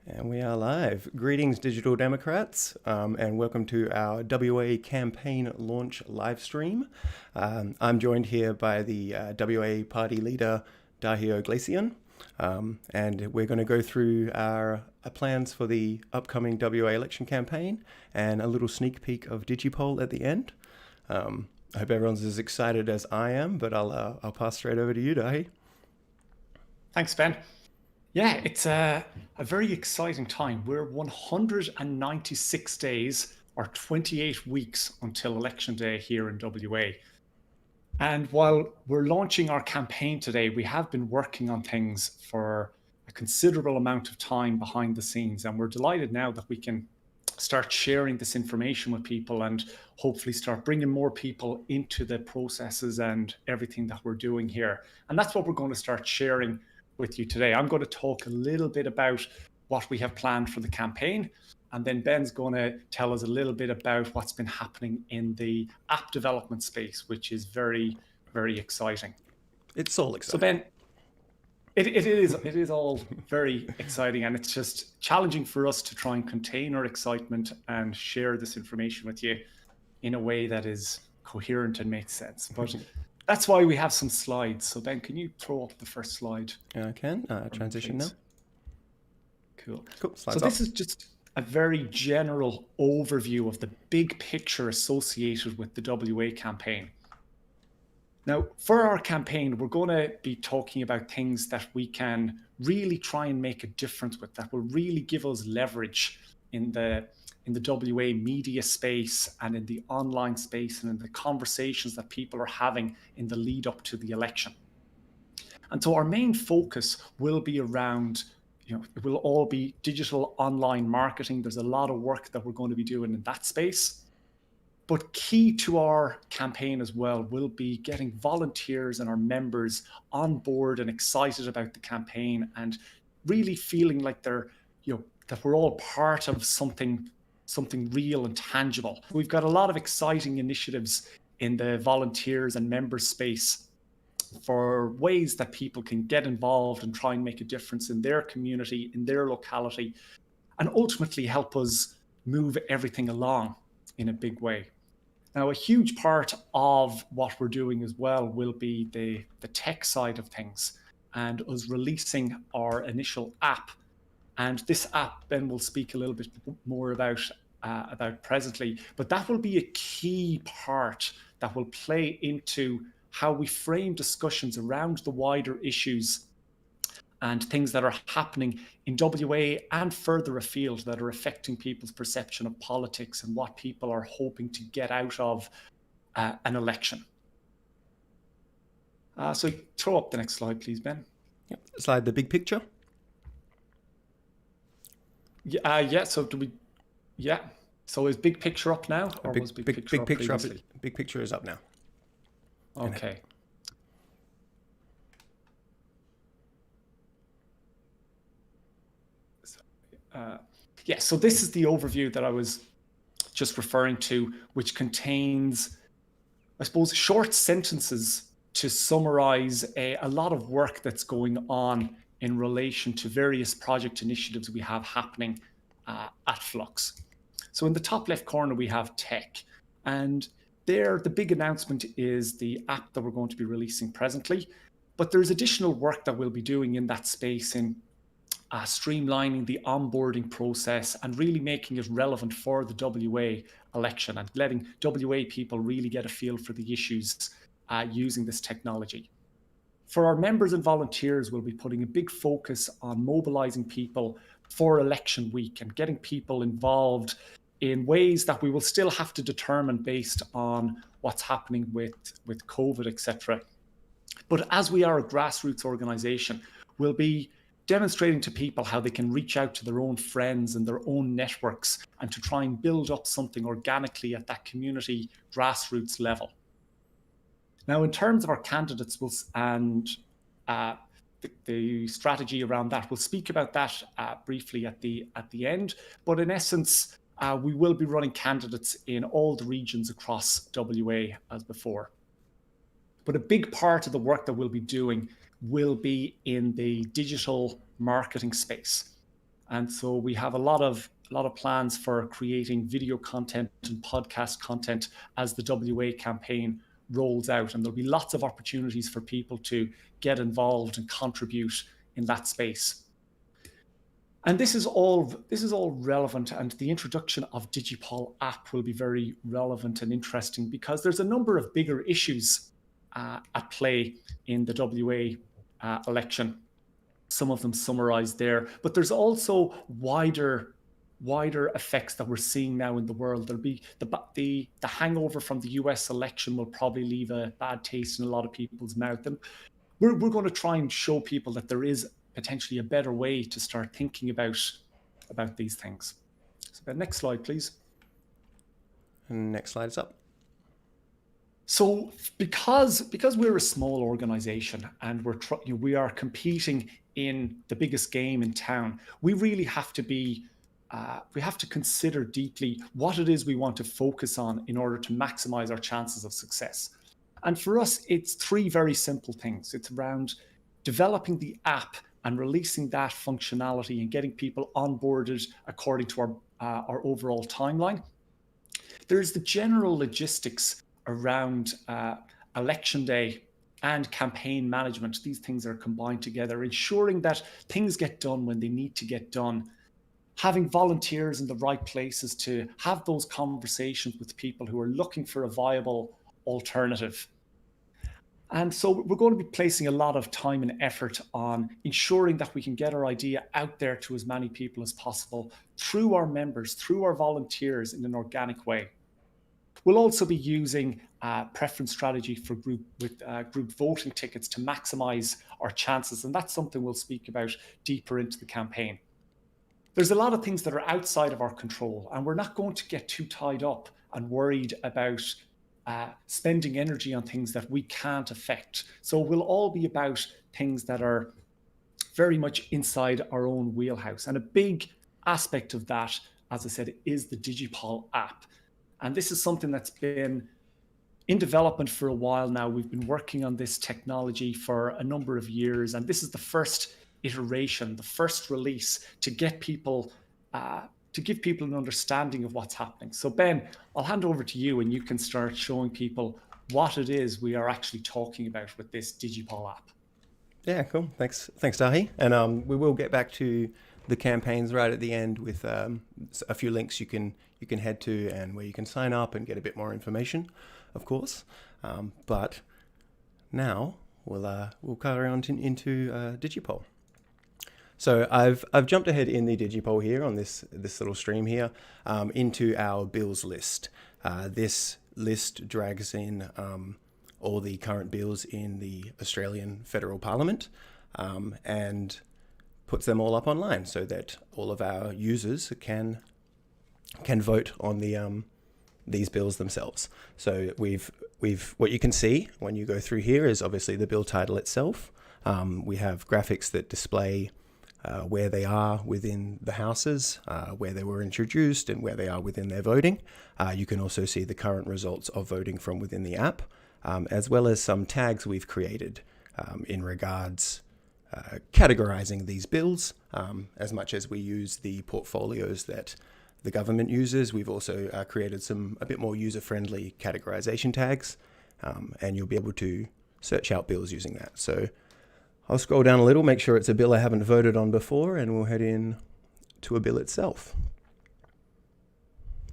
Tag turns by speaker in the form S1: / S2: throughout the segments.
S1: And we are live. Greetings, Digital Democrats, and welcome to our WA campaign launch live stream. I'm joined here by the WA party leader, Dahio Glacian, and we're going to go through our plans for the upcoming WA election campaign and a little sneak peek of Digipol at the end. I hope everyone's as excited as I am, but I'll pass straight over to you, Dahi.
S2: Thanks, Ben. Yeah, it's a very exciting time. We're 196 days or 28 weeks until Election Day here in WA. And while we're launching our campaign today, we have been working on things for a considerable amount of time behind the scenes. And we're delighted now that we can start sharing this information with people and hopefully start bringing more people into the processes and everything that we're doing here. And that's what we're going to start sharing with you today. I'm going to talk a little bit about what we have planned for the campaign, and then Ben's going to tell us a little bit about what's been happening in the app development space, which is very, very exciting.
S1: It's all exciting.
S2: So Ben, it is all very exciting, and it's just challenging for us to try and contain our excitement and share this information with you in a way that is coherent and makes sense. But that's why we have some slides. So Ben, can you throw up the first slide?
S1: I can. Transition now.
S2: Cool.
S1: Slides
S2: so this
S1: up.
S2: is just a very general overview of the big picture associated with the WA campaign. Now, for our campaign, we're going to be talking about things that we can really try and make a difference with, that will really give us leverage in the WA media space and in the online space and in the conversations that people are having in the lead up to the election. And so our main focus will be around, it will all be digital online marketing. There's a lot of work that we're going to be doing in that space. But key to our campaign as well will be getting volunteers and our members on board and excited about the campaign and really feeling like they're, that we're all part of something real and tangible. We've got a lot of exciting initiatives in the volunteers and member space for ways that people can get involved and try and make a difference in their community, in their locality, and ultimately help us move everything along in a big way. Now, a huge part of what we're doing as well will be the tech side of things and us releasing our initial app. And this app, Ben will speak a little bit more about presently, but that will be a key part that will play into how we frame discussions around the wider issues and things that are happening in WA and further afield that are affecting people's perception of politics and what people are hoping to get out of an election. So throw up the next slide, please, Ben.
S1: Yep. Slide the big picture.
S2: Yeah. So do we? Yeah. So is big picture up now, or was big picture up previously?
S1: Big picture is up now.
S2: Okay. So this is the overview that I was just referring to, which contains, I suppose, short sentences to summarize a lot of work that's going on in relation to various project initiatives we have happening at Flux. So in the top left corner, we have tech. And there, the big announcement is the app that we're going to be releasing presently. But there's additional work that we'll be doing in that space in streamlining the onboarding process and really making it relevant for the WA election and letting WA people really get a feel for the issues using this technology. For our members and volunteers, we'll be putting a big focus on mobilizing people for election week and getting people involved in ways that we will still have to determine based on what's happening with COVID, etc. But as we are a grassroots organization, we'll be demonstrating to people how they can reach out to their own friends and their own networks and to try and build up something organically at that community grassroots level. Now, in terms of our candidates and the strategy around that, we'll speak about that briefly at the end. But in essence, we will be running candidates in all the regions across WA as before. But a big part of the work that we'll be doing will be in the digital marketing space. And so we have a lot of plans for creating video content and podcast content as the WA campaign rolls out. And there'll be lots of opportunities for people to get involved and contribute in that space. And this is all relevant, and the introduction of Digipol app will be very relevant and interesting because there's a number of bigger issues at play in the WA election. Some of them summarized there, but there's also wider effects that we're seeing now in the world. There'll be the hangover from the US election will probably leave a bad taste in a lot of people's mouth, and we're going to try and show people that there is potentially a better way to start thinking about these things. So next slide, please.
S1: And next slide is up.
S2: So because we're a small organization and we are competing in the biggest game in town, we really have to consider deeply what it is we want to focus on in order to maximize our chances of success. And for us, it's three very simple things. It's around developing the app and releasing that functionality and getting people onboarded according to our overall timeline. There's the general logistics around election day and campaign management. These things are combined together, ensuring that things get done when they need to get done, having volunteers in the right places to have those conversations with people who are looking for a viable alternative. And so we're going to be placing a lot of time and effort on ensuring that we can get our idea out there to as many people as possible through our members, through our volunteers in an organic way. We'll also be using preference strategy for group voting tickets to maximize our chances. And that's something we'll speak about deeper into the campaign. There's a lot of things that are outside of our control, and we're not going to get too tied up and worried about spending energy on things that we can't affect. So we'll all be about things that are very much inside our own wheelhouse. And a big aspect of that, as I said, is the Digipol app. And this is something that's been in development for a while now. We've been working on this technology for a number of years, and this is the first iteration, the first release to get people to give people an understanding of what's happening. So Ben, I'll hand over to you and you can start showing people what it is we are actually talking about with this Digipol app.
S1: Yeah, cool. Thanks, Dahi. And we will get back to the campaigns right at the end with a few links you can head to and where you can sign up and get a bit more information, of course. But now we'll carry on into Digipol. So I've jumped ahead in the Digipol here on this little stream here into our bills list. This list drags in all the current bills in the Australian Federal Parliament and puts them all up online so that all of our users can vote on these bills themselves. So we've what you can see when you go through here is obviously the bill title itself. We have graphics that display where they are within the houses, where they were introduced and where they are within their voting. You can also see the current results of voting from within the app, as well as some tags we've created in regards categorizing these bills. As much as we use the portfolios that the government uses, we've also created a bit more user-friendly categorization tags, and you'll be able to search out bills using that. So I'll scroll down a little, make sure it's a bill I haven't voted on before, and we'll head in to a bill itself.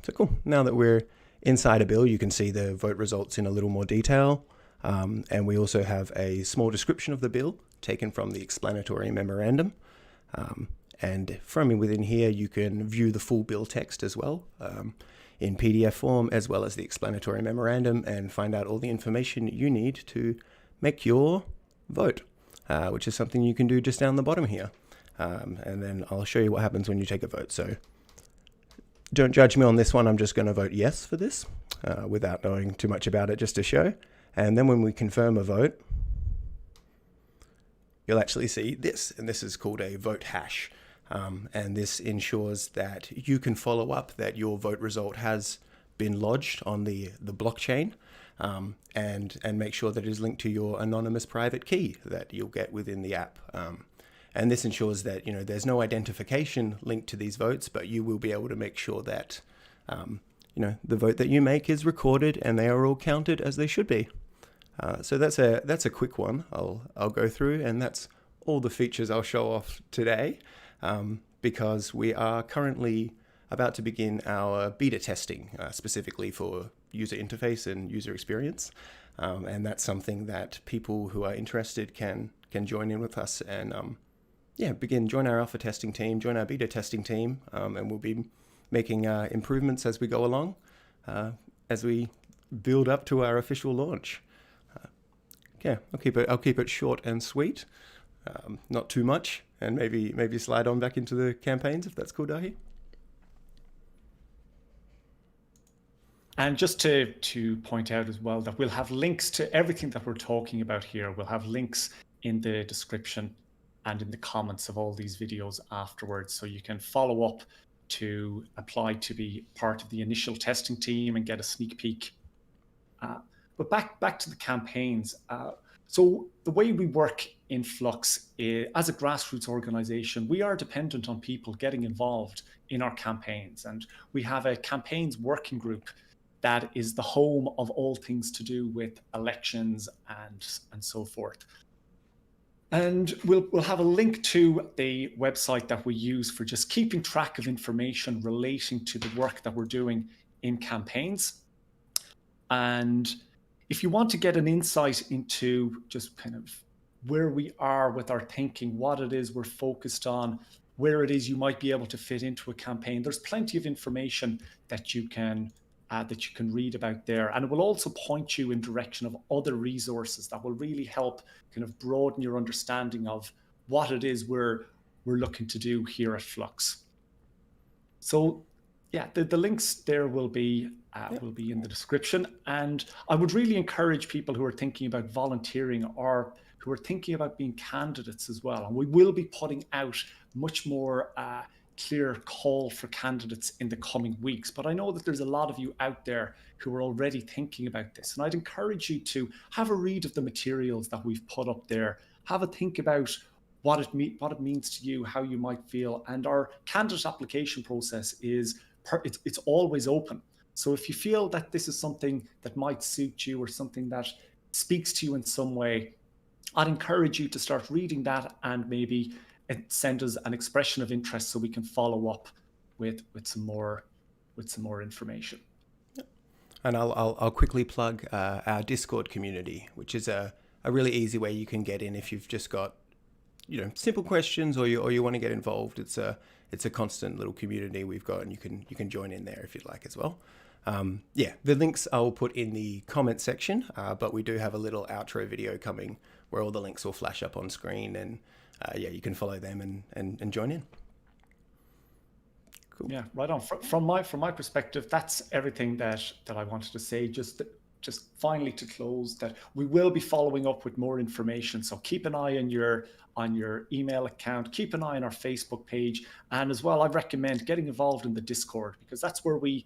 S1: So cool. Now that we're inside a bill, you can see the vote results in a little more detail. And we also have a small description of the bill taken from the explanatory memorandum. And from within here, you can view the full bill text as well in PDF form, as well as the explanatory memorandum, and find out all the information you need to make your vote. Which is something you can do just down the bottom here. And then I'll show you what happens when you take a vote. So don't judge me on this one. I'm just going to vote yes for this without knowing too much about it, just to show. And then when we confirm a vote, you'll actually see this. And this is called a vote hash. And this ensures that you can follow up that your vote result has been lodged on the blockchain. And make sure that it is linked to your anonymous private key that you'll get within the app. And this ensures that, there's no identification linked to these votes, but you will be able to make sure that, the vote that you make is recorded and they are all counted as they should be. So that's a quick one I'll go through, and that's all the features I'll show off today, because we are currently about to begin our beta testing, specifically for user interface and user experience. And that's something that people who are interested can join in with us and join our alpha testing team, join our beta testing team, and we'll be making improvements as we go along, as we build up to our official launch. I'll keep it short and sweet, not too much, and maybe slide on back into the campaigns if that's cool, Dahi.
S2: And just to point out as well that we'll have links to everything that we're talking about here. We'll have links in the description and in the comments of all these videos afterwards, so you can follow up to apply to be part of the initial testing team and get a sneak peek. But back to the campaigns. So the way we work in Flux is, as a grassroots organization, we are dependent on people getting involved in our campaigns. And we have a campaigns working group that is the home of all things to do with elections and so forth. And we'll have a link to the website that we use for just keeping track of information relating to the work that we're doing in campaigns. And if you want to get an insight into just kind of where we are with our thinking, what it is we're focused on, where it is you might be able to fit into a campaign, there's plenty of information that you can read about there. And it will also point you in direction of other resources that will really help kind of broaden your understanding of what it is we're looking to do here at Flux. So yeah, the links there will be in the description. And I would really encourage people who are thinking about volunteering or who are thinking about being candidates as well. And we will be putting out much more clear call for candidates in the coming weeks. But I know that there's a lot of you out there who are already thinking about this. And I'd encourage you to have a read of the materials that we've put up there. Have a think about what it means to you, how you might feel. And our candidate application process it's always open. So if you feel that this is something that might suit you or something that speaks to you in some way, I'd encourage you to start reading that and maybe send us an expression of interest so we can follow up with some more information.
S1: And I'll quickly plug our Discord community, which is a really easy way you can get in if you've just got simple questions or you want to get involved. It's a constant little community we've got, and you can join in there if you'd like as well. The links I'll put in the comment section, but we do have a little outro video coming where all the links will flash up on screen, and you can follow them and join in. Cool.
S2: Yeah, right on. From my perspective, that's everything that I wanted to say. Just finally to close, that we will be following up with more information. So keep an eye on your email account, keep an eye on our Facebook page, and as well, I recommend getting involved in the Discord, because that's where we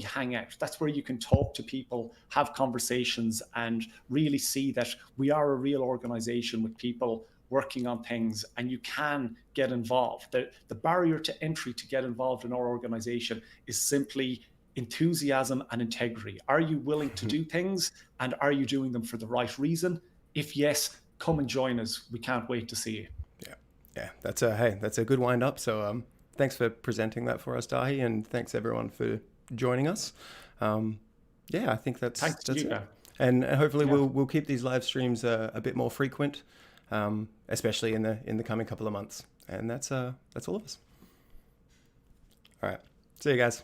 S2: hang out. That's where you can talk to people, have conversations, and really see that we are a real organization with people working on things, and you can get involved. The barrier to entry to get involved in our organization is simply enthusiasm and integrity. Are you willing to do things, and are you doing them for the right reason? If yes, come and join us. We can't wait to see you.
S1: Yeah. That's a good wind up. So thanks for presenting that for us, Dahi, and thanks everyone for joining us. I think that's it. And hopefully we'll keep these live streams a bit more frequent, especially in the coming couple of months. And that's all of us. All right. See you guys.